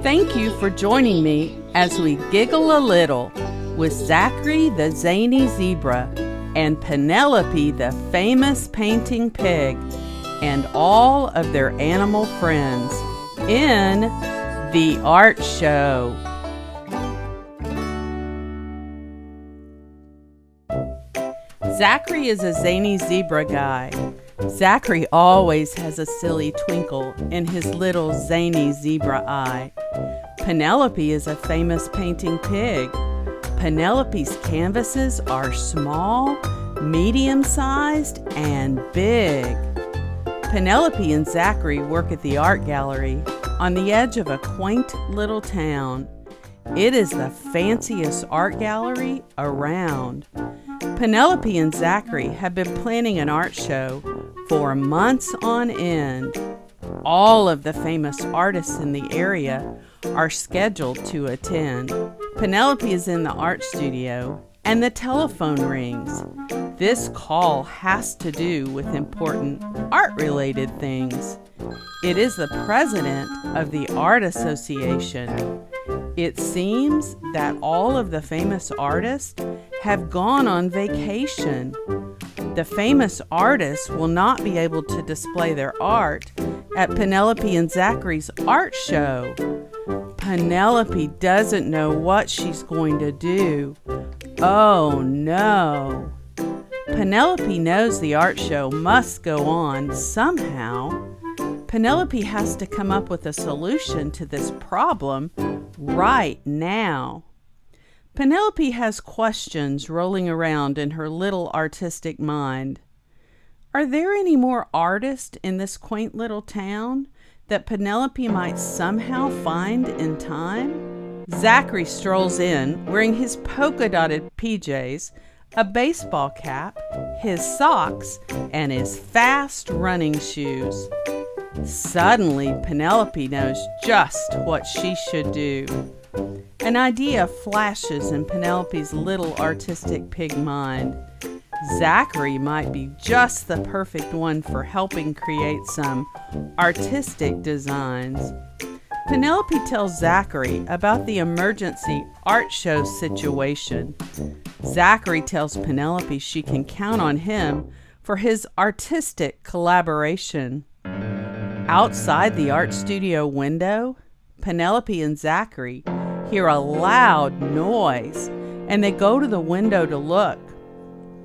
Thank you for joining me as we giggle a little with Zachary the Zany Zebra and Penelope the famous painting pig and all of their animal friends in The Art Show. Zachary is a zany zebra guy. Zachary always has a silly twinkle in his little zany zebra eye. Penelope is a famous painting pig. Penelope's canvases are small, medium-sized, and big. Penelope and Zachary work at the art gallery on the edge of a quaint little town. It is the fanciest art gallery around. Penelope and Zachary have been planning an art show for months on end. All of the famous artists in the area are scheduled to attend. Penelope is in the art studio and the telephone rings. This call has to do with important art-related things. It is the president of the Art Association. It seems that all of the famous artists have gone on vacation. The famous artists will not be able to display their art at Penelope and Zachary's art show. Penelope doesn't know what she's going to do. Oh no! Penelope knows the art show must go on somehow. Penelope has to come up with a solution to this problem right now. Penelope has questions rolling around in her little artistic mind. Are there any more artists in this quaint little town that Penelope might somehow find in time? Zachary strolls in wearing his polka-dotted PJs, a baseball cap, his socks, and his fast running shoes. Suddenly, Penelope knows just what she should do. An idea flashes in Penelope's little artistic pig mind. Zachary might be just the perfect one for helping create some artistic designs. Penelope tells Zachary about the emergency art show situation. Zachary tells Penelope she can count on him for his artistic collaboration. Outside the art studio window, Penelope and Zachary hear a loud noise, and they go to the window to look.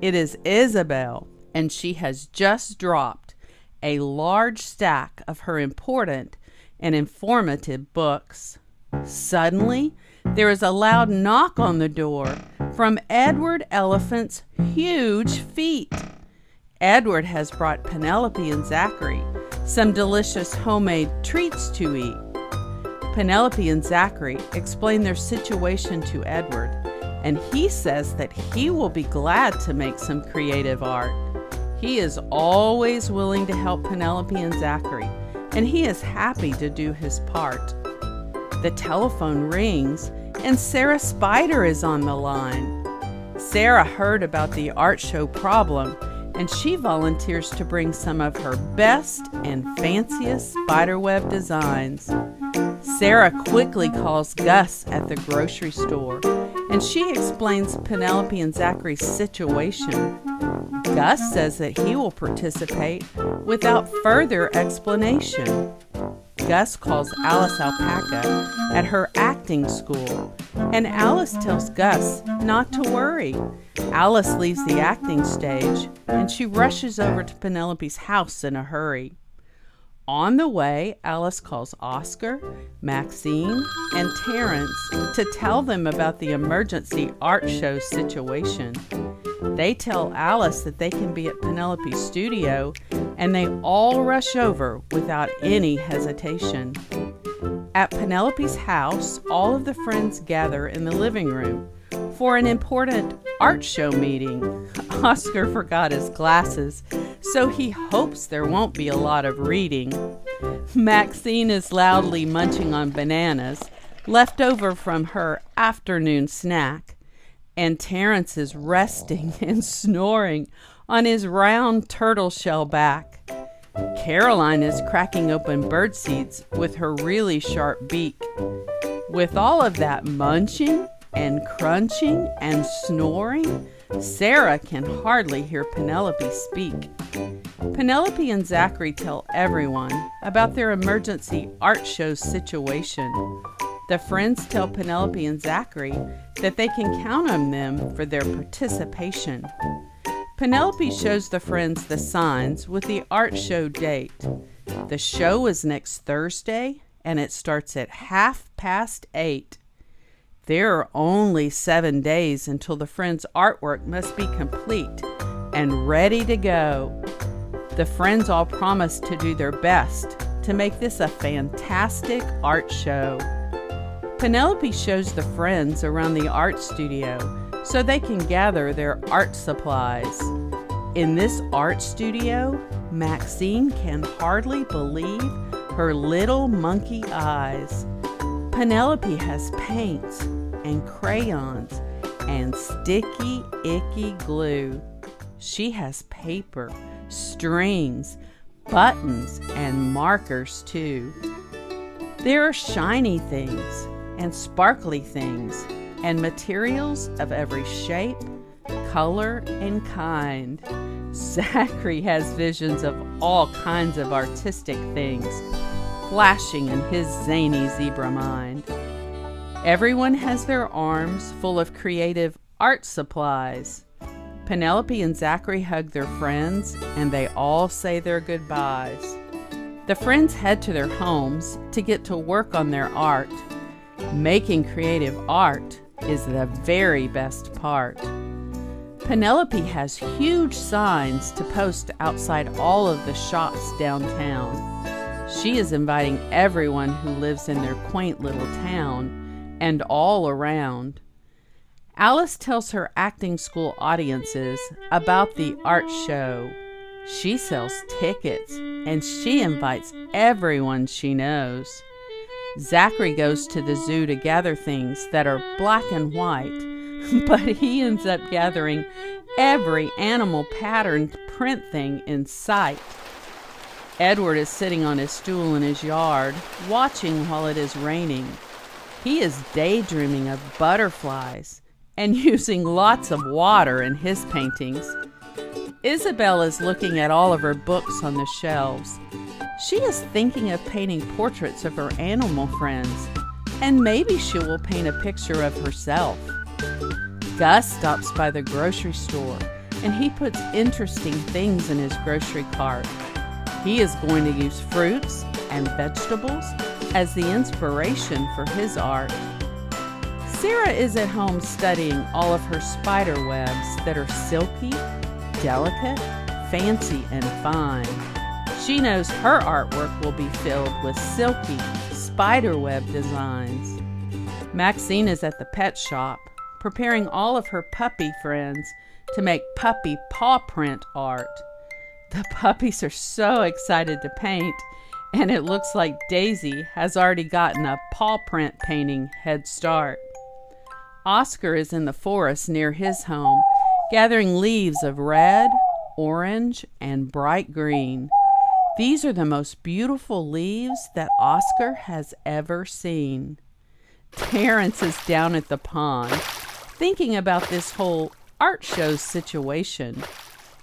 It is Isabel, and she has just dropped a large stack of her important and informative books. Suddenly, there is a loud knock on the door from Edward Elephant's huge feet. Edward has brought Penelope and Zachary some delicious homemade treats to eat. Penelope and Zachary explain their situation to Edward, and he says that he will be glad to make some creative art. He is always willing to help Penelope and Zachary, and he is happy to do his part. The telephone rings, and Sarah Spider is on the line. Sarah heard about the art show problem, and she volunteers to bring some of her best and fanciest spiderweb designs. Sarah quickly calls Gus at the grocery store, and she explains Penelope and Zachary's situation. Gus says that he will participate without further explanation. Gus calls Alice Alpaca at her acting school, and Alice tells Gus not to worry. Alice leaves the acting stage, and she rushes over to Penelope's house in a hurry. On the way, Alice calls Oscar, Maxine, and Terrence to tell them about the emergency art show situation. They tell Alice that they can be at Penelope's studio, and they all rush over without any hesitation. At Penelope's house, all of the friends gather in the living room for an important art show meeting. Oscar forgot his glasses, so he hopes there won't be a lot of reading. Maxine is loudly munching on bananas left over from her afternoon snack, and Terrence is resting and snoring on his round turtle shell back. Caroline is cracking open bird seeds with her really sharp beak. With all of that munching and crunching and snoring, Sarah can hardly hear Penelope speak. Penelope and Zachary tell everyone about their emergency art show situation. The friends tell Penelope and Zachary that they can count on them for their participation. Penelope shows the friends the signs with the art show date. The show is next Thursday, and it starts at 8:30. There are only 7 days until the friends' artwork must be complete and ready to go. The friends all promise to do their best to make this a fantastic art show. Penelope shows the friends around the art studio so they can gather their art supplies. In this art studio, Maxine can hardly believe her little monkey eyes. Penelope has paints and crayons and sticky, icky glue. She has paper, strings, buttons, and markers too. There are shiny things and sparkly things and materials of every shape, color, and kind. Zachary has visions of all kinds of artistic things flashing in his zany zebra mind. Everyone has their arms full of creative art supplies. Penelope and Zachary hug their friends, and they all say their goodbyes. The friends head to their homes to get to work on their art. Making creative art is the very best part. Penelope has huge signs to post outside all of the shops downtown. She is inviting everyone who lives in their quaint little town and all around. Alice tells her acting school audiences about the art show. She sells tickets and she invites everyone she knows. Zachary goes to the zoo to gather things that are black and white, but he ends up gathering every animal patterned print thing in sight. Edward is sitting on his stool in his yard, watching while it is raining. He is daydreaming of butterflies and using lots of water in his paintings. Isabel is looking at all of her books on the shelves. She is thinking of painting portraits of her animal friends, and maybe she will paint a picture of herself. Gus stops by the grocery store, and he puts interesting things in his grocery cart. He is going to use fruits and vegetables as the inspiration for his art. Sarah is at home studying all of her spider webs that are silky, delicate, fancy, and fine. She knows her artwork will be filled with silky spiderweb designs. Maxine is at the pet shop, preparing all of her puppy friends to make puppy paw print art. The puppies are so excited to paint, and it looks like Daisy has already gotten a paw print painting head start. Oscar is in the forest near his home, gathering leaves of red, orange, and bright green. These are the most beautiful leaves that Oscar has ever seen. Terrence is down at the pond, thinking about this whole art show situation.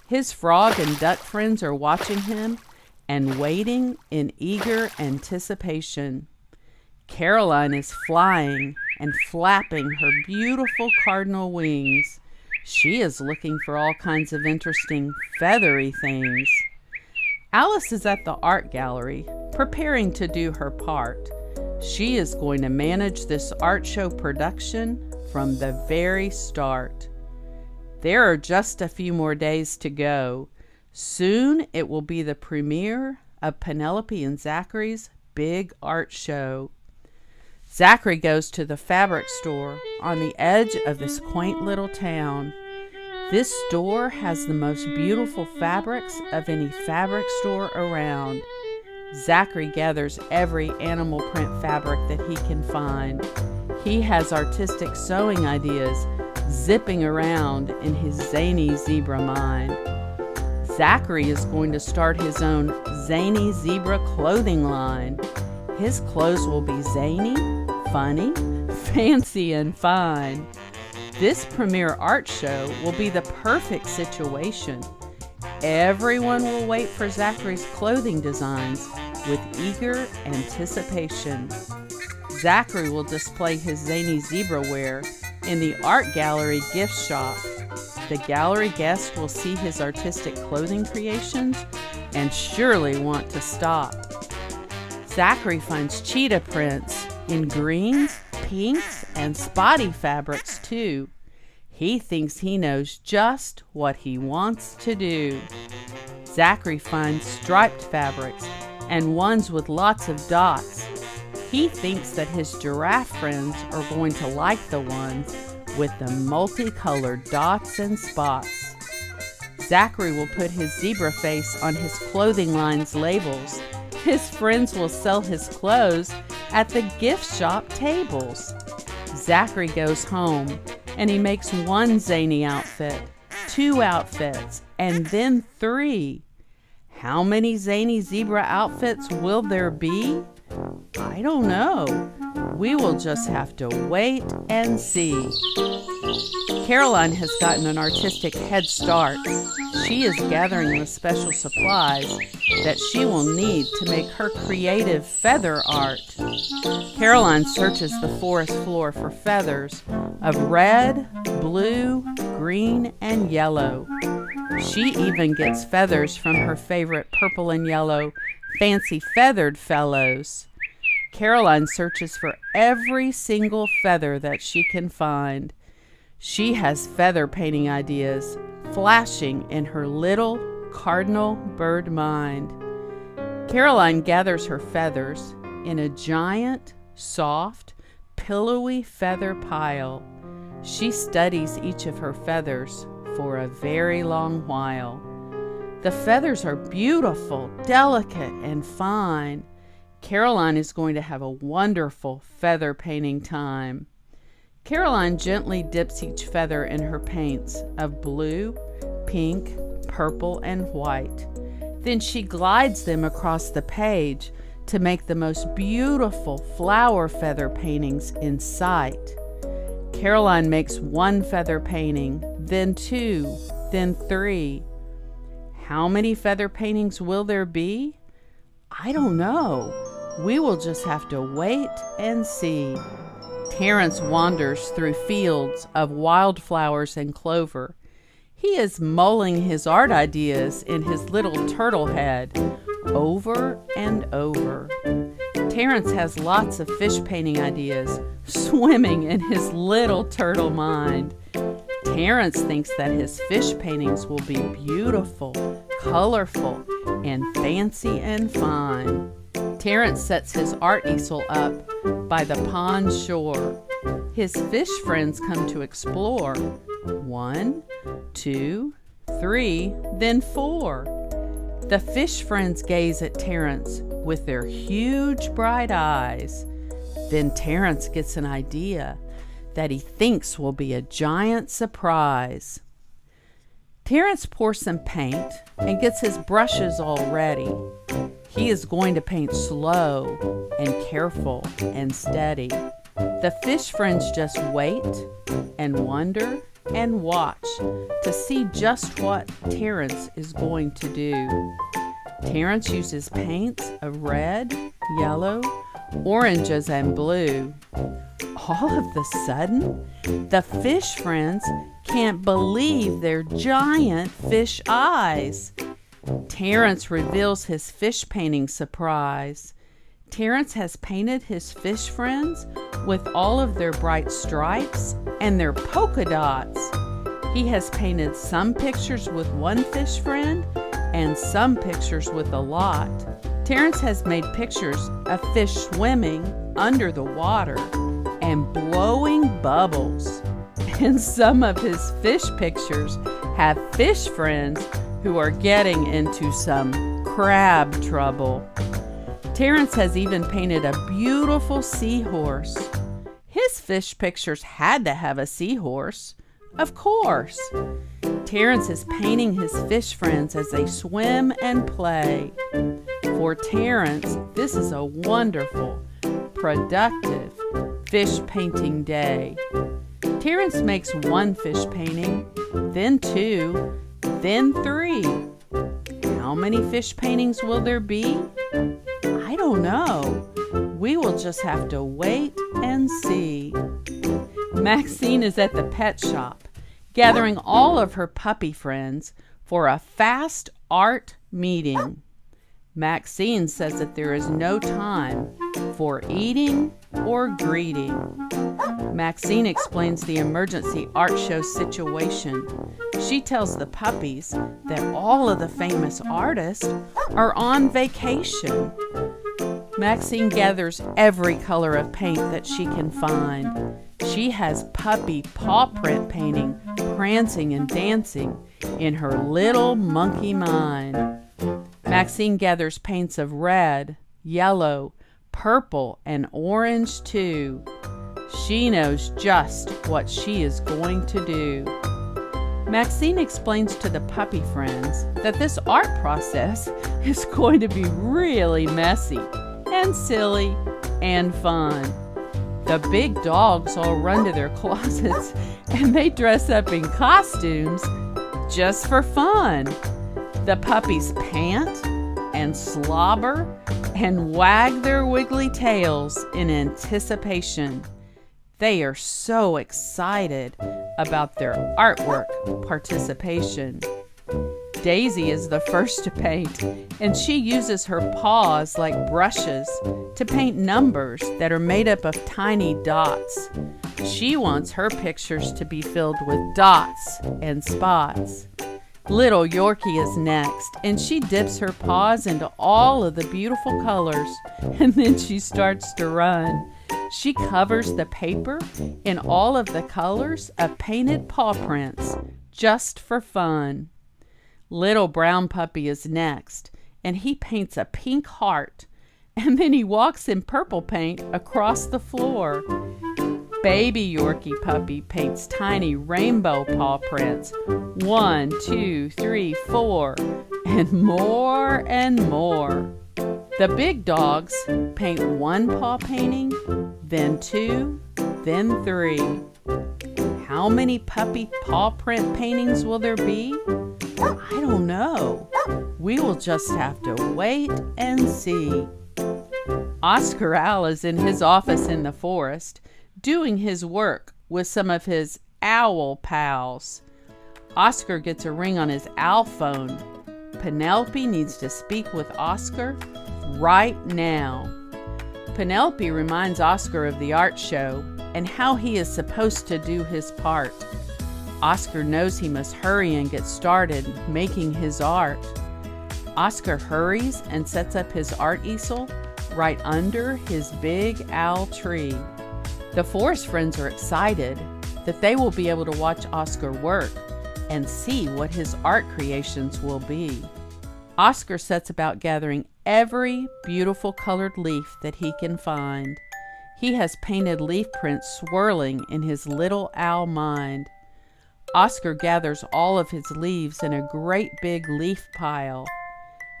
His frog and duck friends are watching him and waiting in eager anticipation. Caroline is flying and flapping her beautiful cardinal wings. She is looking for all kinds of interesting feathery things. Alice is at the art gallery, preparing to do her part. She is going to manage this art show production from the very start. There are just a few more days to go. Soon it will be the premiere of Penelope and Zachary's big art show. Zachary goes to the fabric store on the edge of this quaint little town. This store has the most beautiful fabrics of any fabric store around. Zachary gathers every animal print fabric that he can find. He has artistic sewing ideas zipping around in his zany zebra mind. Zachary is going to start his own Zany Zebra clothing line. His clothes will be zany, funny, fancy, and fine. This premiere art show will be the perfect situation. Everyone will wait for Zachary's clothing designs with eager anticipation. Zachary will display his Zany Zebra wear in the art gallery gift shop. The gallery guests will see his artistic clothing creations and surely want to stop. Zachary finds cheetah prints in greens, pinks, and spotty fabrics too. He thinks he knows just what he wants to do. Zachary finds striped fabrics and ones with lots of dots. He thinks that his giraffe friends are going to like the ones with the multicolored dots and spots. Zachary will put his zebra face on his clothing line's labels. His friends will sell his clothes at the gift shop tables. Zachary goes home and he makes one zany outfit, 2 outfits, and then 3. How many Zany Zebra outfits will there be? I don't know. We will just have to wait and see. Caroline has gotten an artistic head start. She is gathering the special supplies that she will need to make her creative feather art. Caroline searches the forest floor for feathers of red, blue, green, and yellow. She even gets feathers from her favorite purple and yellow fancy feathered fellows. Caroline searches for every single feather that she can find. She has feather painting ideas flashing in her little cardinal bird mind. Caroline gathers her feathers in a giant, soft, pillowy feather pile. She studies each of her feathers for a very long while. The feathers are beautiful, delicate, and fine. Caroline is going to have a wonderful feather painting time. Caroline gently dips each feather in her paints of blue, pink, purple, and white. Then she glides them across the page to make the most beautiful flower feather paintings in sight. Caroline makes 1 feather painting, then 2, then 3. How many feather paintings will there be? I don't know. We will just have to wait and see. Terrence wanders through fields of wildflowers and clover. He is mulling his art ideas in his little turtle head over and over. Terrence has lots of fish painting ideas swimming in his little turtle mind. Terrence thinks that his fish paintings will be beautiful, colorful, and fancy and fine. Terrence sets his art easel up by the pond shore. His fish friends come to explore. 1, 2, 3, then 4. The fish friends gaze at Terrence with their huge bright eyes. Then Terrence gets an idea that he thinks will be a giant surprise. Terrence pours some paint and gets his brushes all ready. He is going to paint slow and careful and steady. The fish friends just wait and wonder and watch to see just what Terrence is going to do. Terrence uses paints of red, yellow, oranges, and blue. All of a sudden, the fish friends can't believe their giant fish eyes. Terrence reveals his fish painting surprise. Terrence has painted his fish friends with all of their bright stripes and their polka dots. He has painted some pictures with 1 fish friend and some pictures with a lot. Terrence has made pictures of fish swimming under the water and blowing bubbles. And some of his fish pictures have fish friends who are getting into some crab trouble. Terrence has even painted a beautiful seahorse. His fish pictures had to have a seahorse. Of course. Terrence is painting his fish friends as they swim and play. For Terrence, this is a wonderful, productive fish painting day. Terrence makes one fish painting, then two, then three. How many fish paintings will there be? I don't know. We will just have to wait and see. Maxine is at the pet shop, gathering all of her puppy friends for a fast art meeting. Maxine says that there is no time for eating or greeting. Maxine explains the emergency art show situation. She tells the puppies that all of the famous artists are on vacation. Maxine gathers every color of paint that she can find. She has puppy paw print painting prancing and dancing in her little monkey mind. Maxine gathers paints of red, yellow, purple, and orange too. She knows just what she is going to do. Maxine explains to the puppy friends that this art process is going to be really messy and silly and fun. The big dogs all run to their closets and they dress up in costumes just for fun. The puppies pant and slobber and wag their wiggly tails in anticipation. They are so excited about their artwork participation. Daisy is the first to paint, and she uses her paws like brushes to paint numbers that are made up of tiny dots. She wants her pictures to be filled with dots and spots. Little Yorkie is next, and she dips her paws into all of the beautiful colors, and then she starts to run. She covers the paper in all of the colors of painted paw prints, just for fun. Little Brown Puppy is next, and he paints a pink heart, and then he walks in purple paint across the floor. Baby Yorkie Puppy paints tiny rainbow paw prints, 1, 2, 3, 4, and more and more. The big dogs paint one paw painting, then two, then three. How many puppy paw print paintings will there be? I don't know. We will just have to wait and see. Oscar Owl is in his office in the forest, doing his work with some of his owl pals. Oscar gets a ring on his owl phone. Penelope needs to speak with Oscar right now. Penelope reminds Oscar of the art show and how he is supposed to do his part. Oscar knows he must hurry and get started making his art. Oscar hurries and sets up his art easel right under his big owl tree. The forest friends are excited that they will be able to watch Oscar work and see what his art creations will be. Oscar sets about gathering every beautiful colored leaf that he can find. He has painted leaf prints swirling in his little owl mind. Oscar gathers all of his leaves in a great big leaf pile.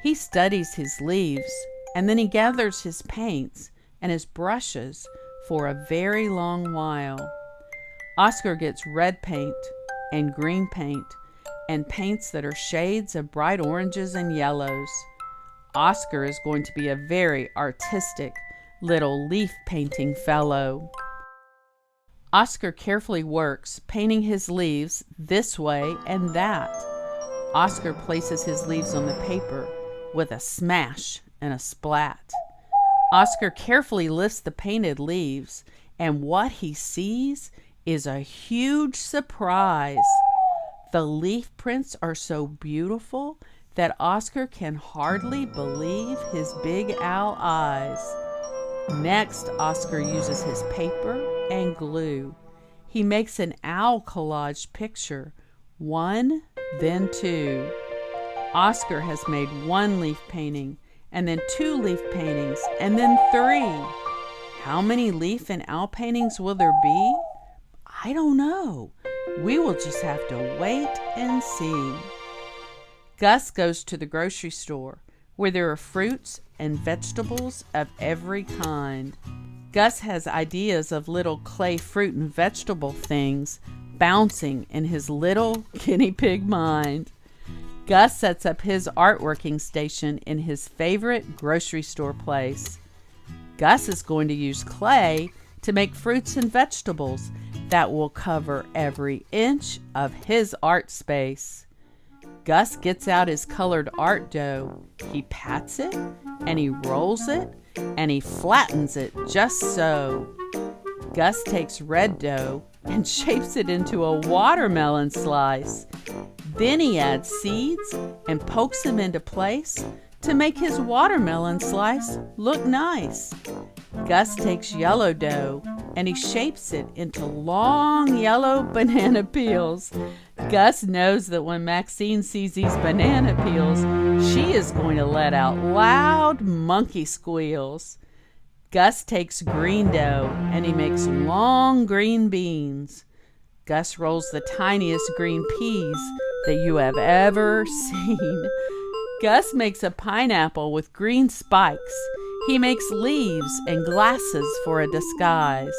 He studies his leaves, and then he gathers his paints and his brushes for a very long while. Oscar gets red paint and green paint and paints that are shades of bright oranges and yellows. Oscar is going to be a very artistic little leaf painting fellow. Oscar carefully works, painting his leaves this way and that. Oscar places his leaves on the paper with a smash and a splat. Oscar carefully lifts the painted leaves, and what he sees is a huge surprise. The leaf prints are so beautiful that Oscar can hardly believe his big owl eyes. Next, Oscar uses his paper and glue. He makes an owl collage picture, 1, then 2. Oscar has made 1 leaf painting, and then 2 leaf paintings, and then 3. How many leaf and owl paintings will there be? I don't know. We will just have to wait and see. Gus goes to the grocery store where there are fruits and vegetables of every kind. Gus has ideas of little clay fruit and vegetable things bouncing in his little guinea pig mind. Gus sets up his art working station in his favorite grocery store place. Gus is going to use clay to make fruits and vegetables that will cover every inch of his art space. Gus gets out his colored art dough. He pats it, and he rolls it, and he flattens it just so. Gus takes red dough and shapes it into a watermelon slice. Then he adds seeds and pokes them into place to make his watermelon slice look nice. Gus takes yellow dough and he shapes it into long yellow banana peels. Gus knows that when Maxine sees these banana peels, she is going to let out loud monkey squeals. Gus takes green dough and he makes long green beans. Gus rolls the tiniest green peas that you have ever seen. Gus makes a pineapple with green spikes. He makes leaves and glasses for a disguise.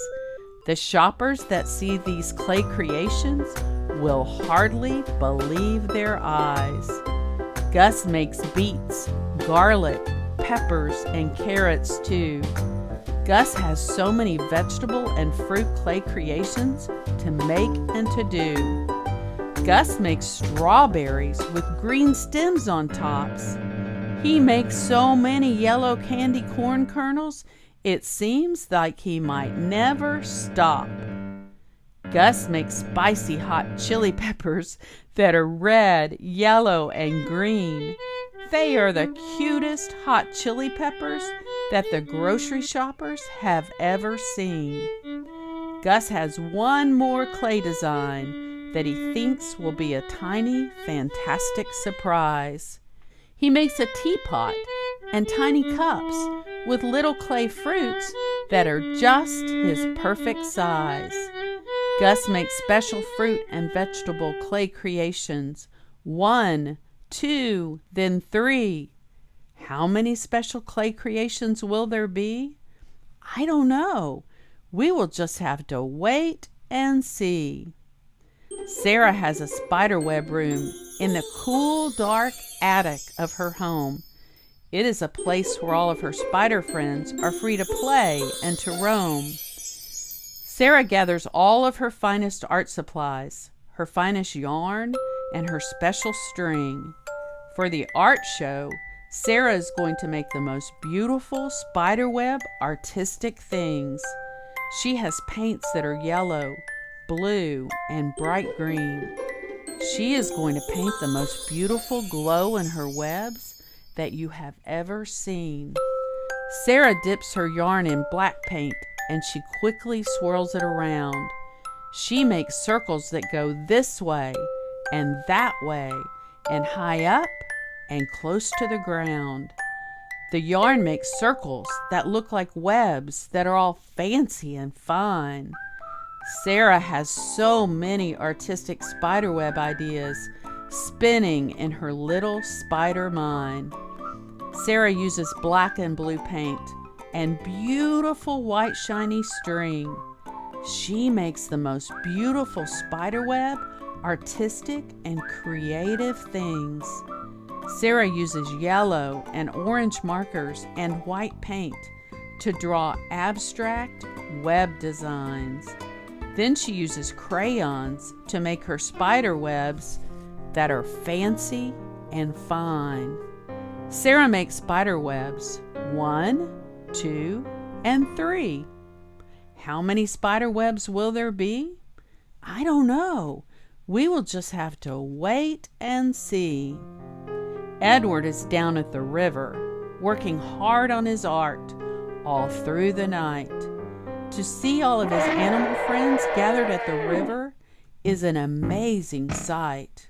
The shoppers that see these clay creations will hardly believe their eyes. Gus makes beets, garlic, peppers, and carrots too. Gus has so many vegetable and fruit clay creations to make and to do. Gus makes strawberries with green stems on tops. He makes so many yellow candy corn kernels, it seems like he might never stop. Gus makes spicy hot chili peppers that are red, yellow, and green. They are the cutest hot chili peppers that the grocery shoppers have ever seen. Gus has one more clay design that he thinks will be a tiny, fantastic surprise. He makes a teapot and tiny cups with little clay fruits that are just his perfect size. Gus makes special fruit and vegetable clay creations. 1, 2, then 3. How many special clay creations will there be? I don't know. We will just have to wait and see. Sarah has a spiderweb room in the cool, dark attic of her home. It is a place where all of her spider friends are free to play and to roam. Sarah gathers all of her finest art supplies, her finest yarn, and her special string. For the art show, Sarah is going to make the most beautiful spiderweb artistic things. She has paints that are yellow, blue, and bright green. She is going to paint the most beautiful glow in her webs that you have ever seen. Sarah dips her yarn in black paint and she quickly swirls it around. She makes circles that go this way and that way and high up and close to the ground. The yarn makes circles that look like webs that are all fancy and fine. Sarah has so many artistic spiderweb ideas spinning in her little spider mind. Sarah uses black and blue paint and beautiful white shiny string. She makes the most beautiful spiderweb, artistic, and creative things. Sarah uses yellow and orange markers and white paint to draw abstract web designs. Then she uses crayons to make her spider webs that are fancy and fine. Sarah makes spider webs 1, 2, and 3. How many spider webs will there be? I don't know. We will just have to wait and see. Edward is down at the river, working hard on his art all through the night. To see all of his animal friends gathered at the river is an amazing sight.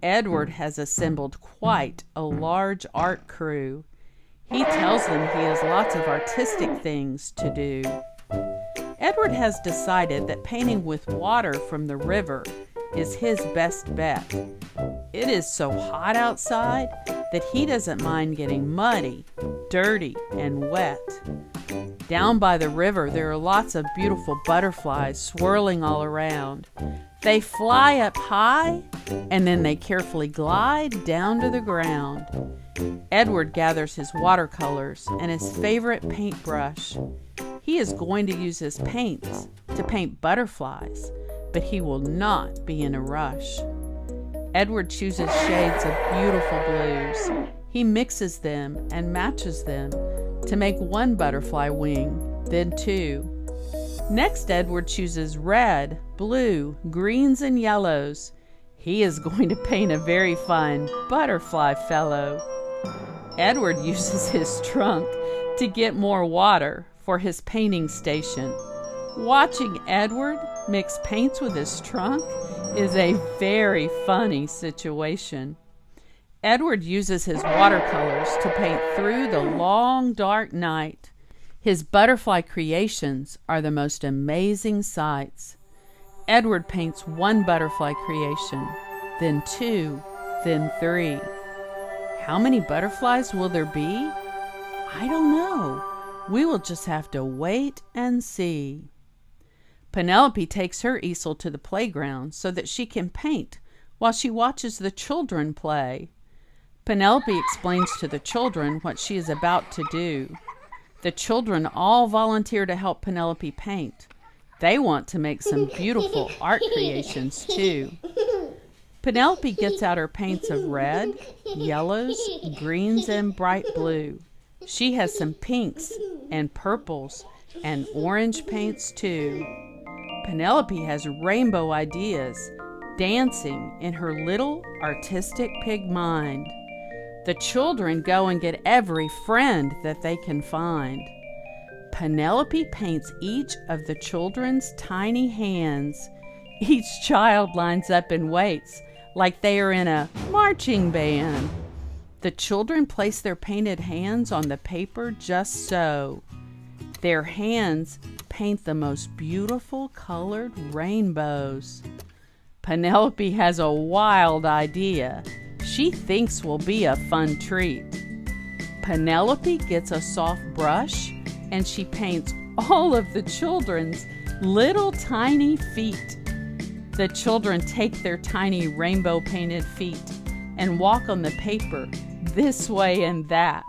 Edward has assembled quite a large art crew. He tells them he has lots of artistic things to do. Edward has decided that painting with water from the river is his best bet. It is so hot outside that he doesn't mind getting muddy, dirty, and wet. Down by the river, there are lots of beautiful butterflies swirling all around. They fly up high, and then they carefully glide down to the ground. Edward gathers his watercolors and his favorite paintbrush. He is going to use his paints to paint butterflies, but he will not be in a rush. Edward chooses shades of beautiful blues. He mixes them and matches them to make one butterfly wing, then two. Next, Edward chooses red, blue, greens, and yellows. He is going to paint a very fine butterfly fellow. Edward uses his trunk to get more water for his painting station. Watching Edward mix paints with his trunk is a very funny situation. Edward uses his watercolors to paint through the long, dark night. His butterfly creations are the most amazing sights. Edward paints one butterfly creation, then two, then three. How many butterflies will there be? I don't know. We will just have to wait and see. Penelope takes her easel to the playground so that she can paint while she watches the children play. Penelope explains to the children what she is about to do. The children all volunteer to help Penelope paint. They want to make some beautiful art creations too. Penelope gets out her paints of red, yellows, greens, and bright blue. She has some pinks and purples and orange paints too. Penelope has rainbow ideas, dancing in her little artistic pig mind. The children go and get every friend that they can find. Penelope paints each of the children's tiny hands. Each child lines up and waits like they are in a marching band. The children place their painted hands on the paper just so. Their hands paint the most beautiful colored rainbows. Penelope has a wild idea she thinks will be a fun treat. Penelope gets a soft brush and she paints all of the children's little tiny feet. The children take their tiny rainbow painted feet and walk on the paper this way and that.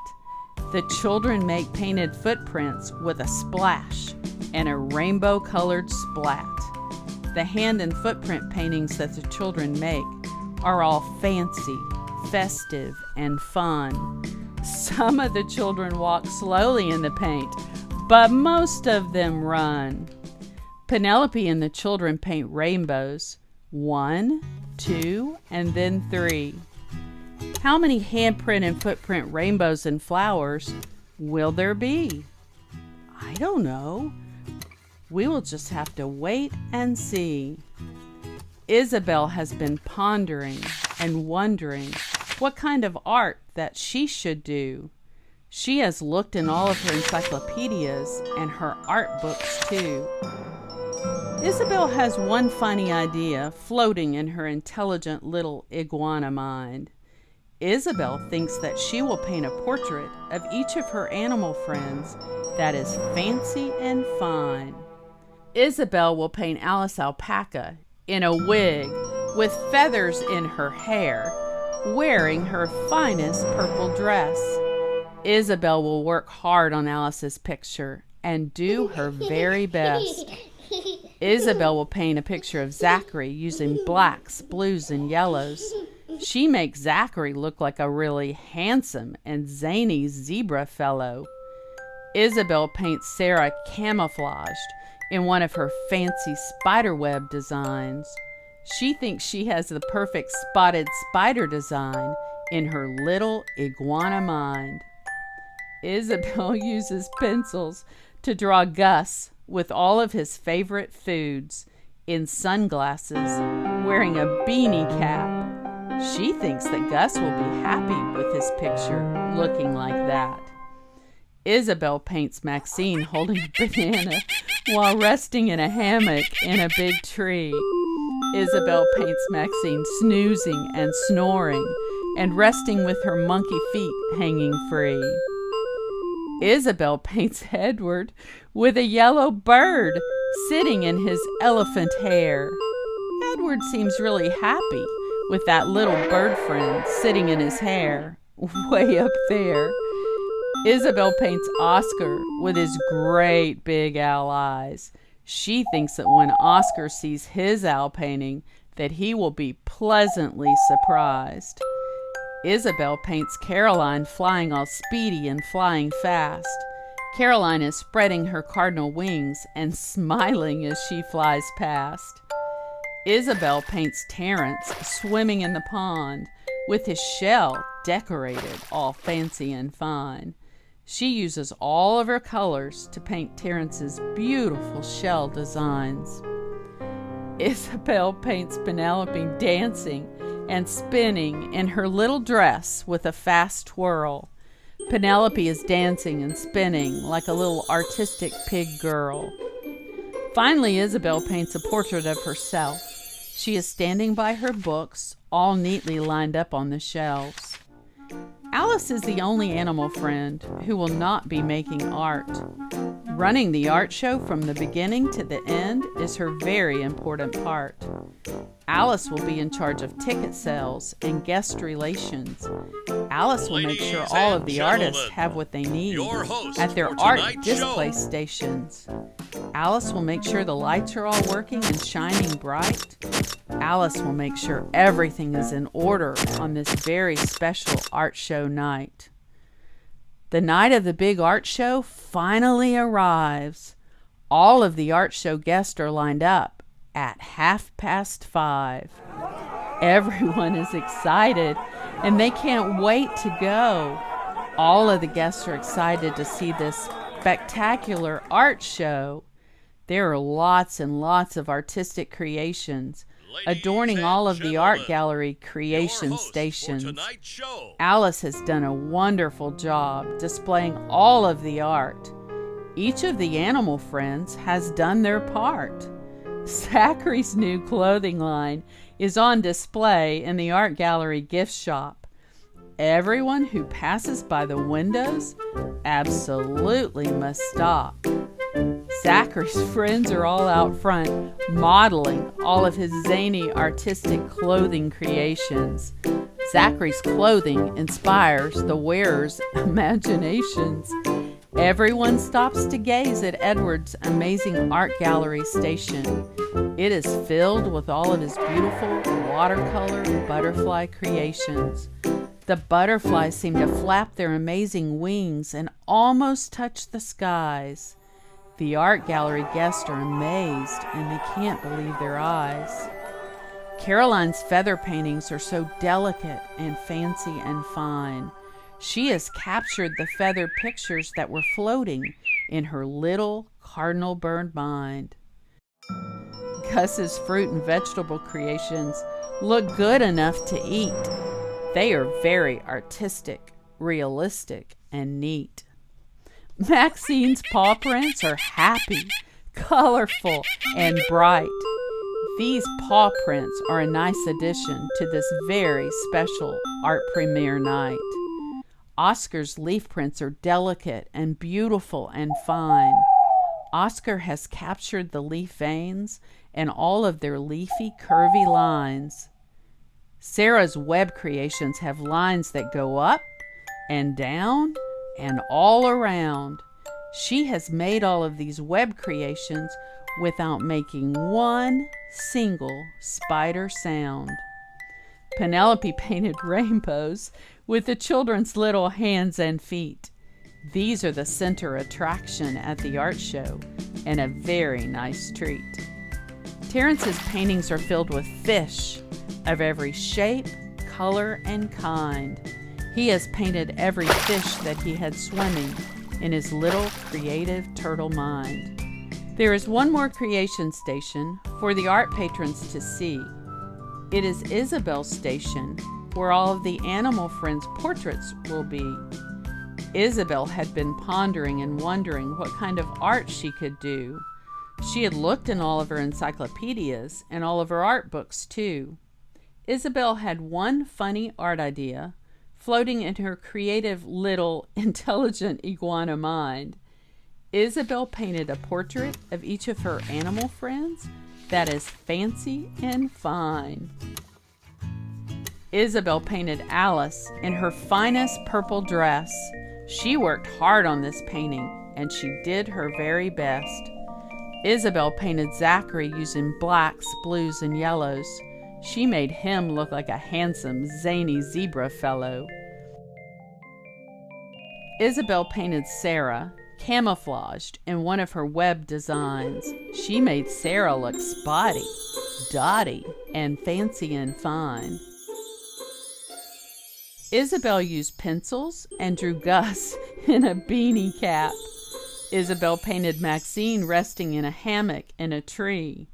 The children make painted footprints with a splash and a rainbow colored splat. The hand and footprint paintings that the children make are all fancy, festive, and fun. Some of the children walk slowly in the paint, but most of them run. Penelope and the children paint rainbows, 1, 2, and then 3. How many handprint and footprint rainbows and flowers will there be? I don't know. We will just have to wait and see. Isabel has been pondering and wondering what kind of art that she should do. She has looked in all of her encyclopedias and her art books too. Isabel has one funny idea floating in her intelligent little iguana mind. Isabel thinks that she will paint a portrait of each of her animal friends that is fancy and fine. Isabel will paint Alice Alpaca in a wig with feathers in her hair, wearing her finest purple dress. Isabel will work hard on Alice's picture and do her very best. Isabel will paint a picture of Zachary using blacks, blues, and yellows. She makes Zachary look like a really handsome and zany zebra fellow. Isabel paints Sarah camouflaged in one of her fancy spiderweb designs. She thinks she has the perfect spotted spider design in her little iguana mind. Isabel uses pencils to draw Gus with all of his favorite foods in sunglasses, wearing a beanie cap. She thinks that Gus will be happy with his picture looking like that. Isabel paints Maxine holding a banana while resting in a hammock in a big tree. Isabel paints Maxine snoozing and snoring and resting with her monkey feet hanging free. Isabel paints Edward with a yellow bird sitting in his elephant hair. Edward seems really happy with that little bird friend sitting in his hair, way up there. Isabel paints Oscar with his great big owl eyes. She thinks that when Oscar sees his owl painting, that he will be pleasantly surprised. Isabel paints Caroline flying all speedy and flying fast. Caroline is spreading her cardinal wings and smiling as she flies past. Isabel paints Terence swimming in the pond with his shell decorated all fancy and fine. She uses all of her colors to paint Terence's beautiful shell designs. Isabel paints Penelope dancing and spinning in her little dress with a fast twirl. Penelope is dancing and spinning like a little artistic pig girl. Finally, Isabel paints a portrait of herself. She is standing by her books, all neatly lined up on the shelves. Alice is the only animal friend who will not be making art. Running the art show from the beginning to the end is her very important part. Alice will be in charge of ticket sales and guest relations. Alice will make sure all of the artists have what they need at their art display stations. Alice will make sure the lights are all working and shining bright. Alice will make sure everything is in order on this very special art show night. The night of the big art show finally arrives. All of the art show guests are lined up at 5:30. Everyone is excited and they can't wait to go. All of the guests are excited to see this spectacular art show. There are lots and lots of artistic creations adorning all of the art gallery creation stations. Alice has done a wonderful job displaying all of the art. Each of the animal friends has done their part. Zachary's new clothing line is on display in the art gallery gift shop. Everyone who passes by the windows absolutely must stop. Zachary's friends are all out front modeling all of his zany artistic clothing creations. Zachary's clothing inspires the wearer's imaginations. Everyone stops to gaze at Edward's amazing art gallery station. It is filled with all of his beautiful watercolor butterfly creations. The butterflies seem to flap their amazing wings and almost touch the skies. The art gallery guests are amazed and they can't believe their eyes. Caroline's feather paintings are so delicate and fancy and fine. She has captured the feather pictures that were floating in her little cardinal bird mind. Gus's fruit and vegetable creations look good enough to eat. They are very artistic, realistic, and neat. Maxine's paw prints are happy, colorful, and bright. These paw prints are a nice addition to this very special art premiere night. Oscar's leaf prints are delicate and beautiful and fine. Oscar has captured the leaf veins and all of their leafy, curvy lines. Sarah's web creations have lines that go up and down and all around. She has made all of these web creations without making one single spider sound. Penelope painted rainbows with the children's little hands and feet. These are the center attraction at the art show and a very nice treat. Terence's paintings are filled with fish of every shape, color, and kind. He has painted every fish that he had swimming in his little creative turtle mind. There is one more creation station for the art patrons to see. It is Isabel's station, where all of the animal friends' portraits will be. Isabel had been pondering and wondering what kind of art she could do. She had looked in all of her encyclopedias and all of her art books too. Isabel had one funny art idea floating in her creative little intelligent iguana mind. Isabel painted a portrait of each of her animal friends that is fancy and fine. Isabel painted Alice in her finest purple dress. She worked hard on this painting, and she did her very best. Isabel painted Zachary using blacks, blues, and yellows. She made him look like a handsome, zany zebra fellow. Isabel painted Sarah, camouflaged in one of her web designs. She made Sarah look spotty, dotty, and fancy and fine. Isabel used pencils and drew Gus in a beanie cap. Isabel painted Maxine resting in a hammock in a tree.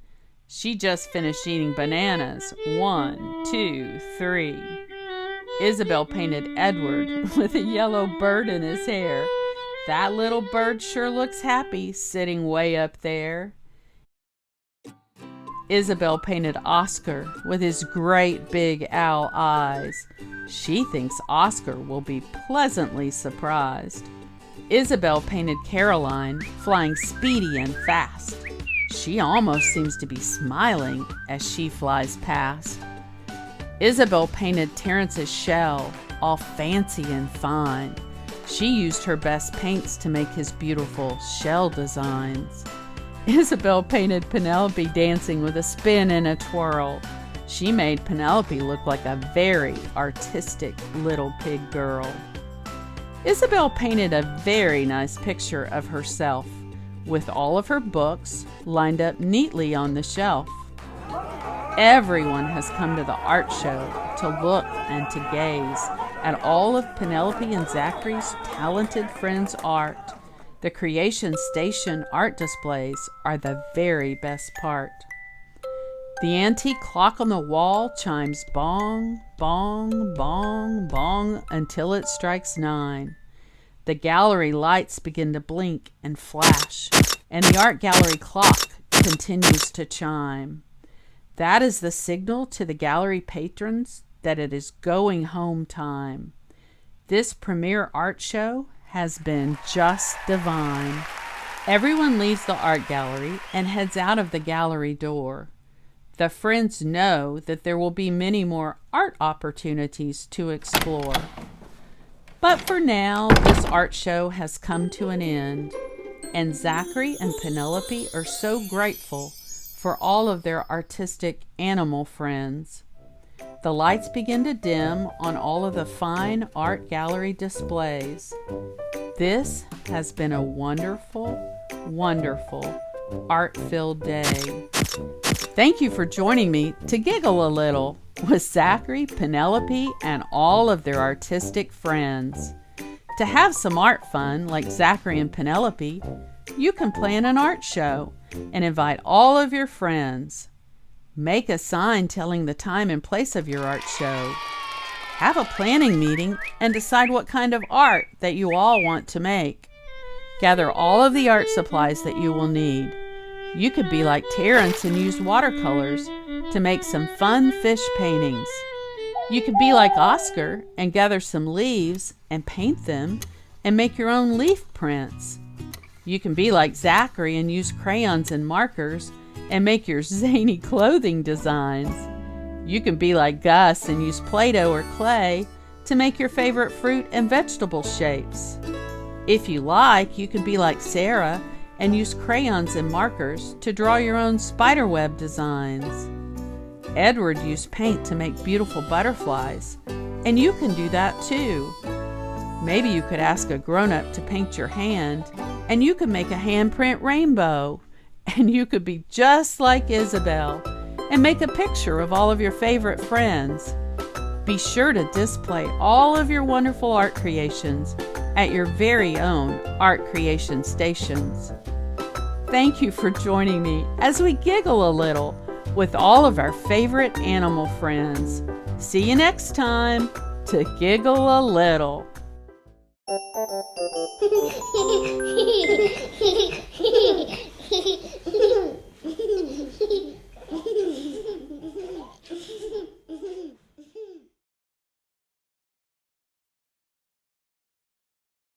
She just finished eating bananas. 1, 2, 3. Isabel painted Edward with a yellow bird in his hair. That little bird sure looks happy sitting way up there. Isabel painted Oscar with his great big owl eyes. She thinks Oscar will be pleasantly surprised. Isabel painted Caroline flying speedy and fast. She almost seems to be smiling as she flies past. Isabel painted Terrence's shell, all fancy and fine. She used her best paints to make his beautiful shell designs. Isabel painted Penelope dancing with a spin and a twirl. She made Penelope look like a very artistic little pig girl. Isabel painted a very nice picture of herself, with all of her books lined up neatly on the shelf. Everyone has come to the art show to look and to gaze at all of Penelope and Zachary's talented friends' art. The Creation Station art displays are the very best part. The antique clock on the wall chimes bong, bong, bong, bong until it strikes 9. The gallery lights begin to blink and flash, and the art gallery clock continues to chime. That is the signal to the gallery patrons that it is going home time. This premiere art show has been just divine. Everyone leaves the art gallery and heads out of the gallery door. The friends know that there will be many more art opportunities to explore. But for now, this art show has come to an end, and Zachary and Penelope are so grateful for all of their artistic animal friends. The lights begin to dim on all of the fine art gallery displays. This has been a wonderful, wonderful art-filled day. Thank you for joining me to giggle a little with Zachary, Penelope, and all of their artistic friends. To have some art fun like Zachary and Penelope, you can plan an art show and invite all of your friends. Make a sign telling the time and place of your art show. Have a planning meeting and decide what kind of art that you all want to make. Gather all of the art supplies that you will need. You could be like Terrence and use watercolors to make some fun fish paintings. You could be like Oscar and gather some leaves and paint them and make your own leaf prints. You can be like Zachary and use crayons and markers and make your zany clothing designs. You can be like Gus and use Play-Doh or clay to make your favorite fruit and vegetable shapes. If you like, you can be like Sarah and use crayons and markers to draw your own spiderweb designs. Edward used paint to make beautiful butterflies, and you can do that too. Maybe you could ask a grown-up to paint your hand, and you could make a handprint rainbow. And you could be just like Isabel and make a picture of all of your favorite friends. Be sure to display all of your wonderful art creations at your very own art creation stations. Thank you for joining me as we giggle a little with all of our favorite animal friends. See you next time to giggle a little. Hehehehe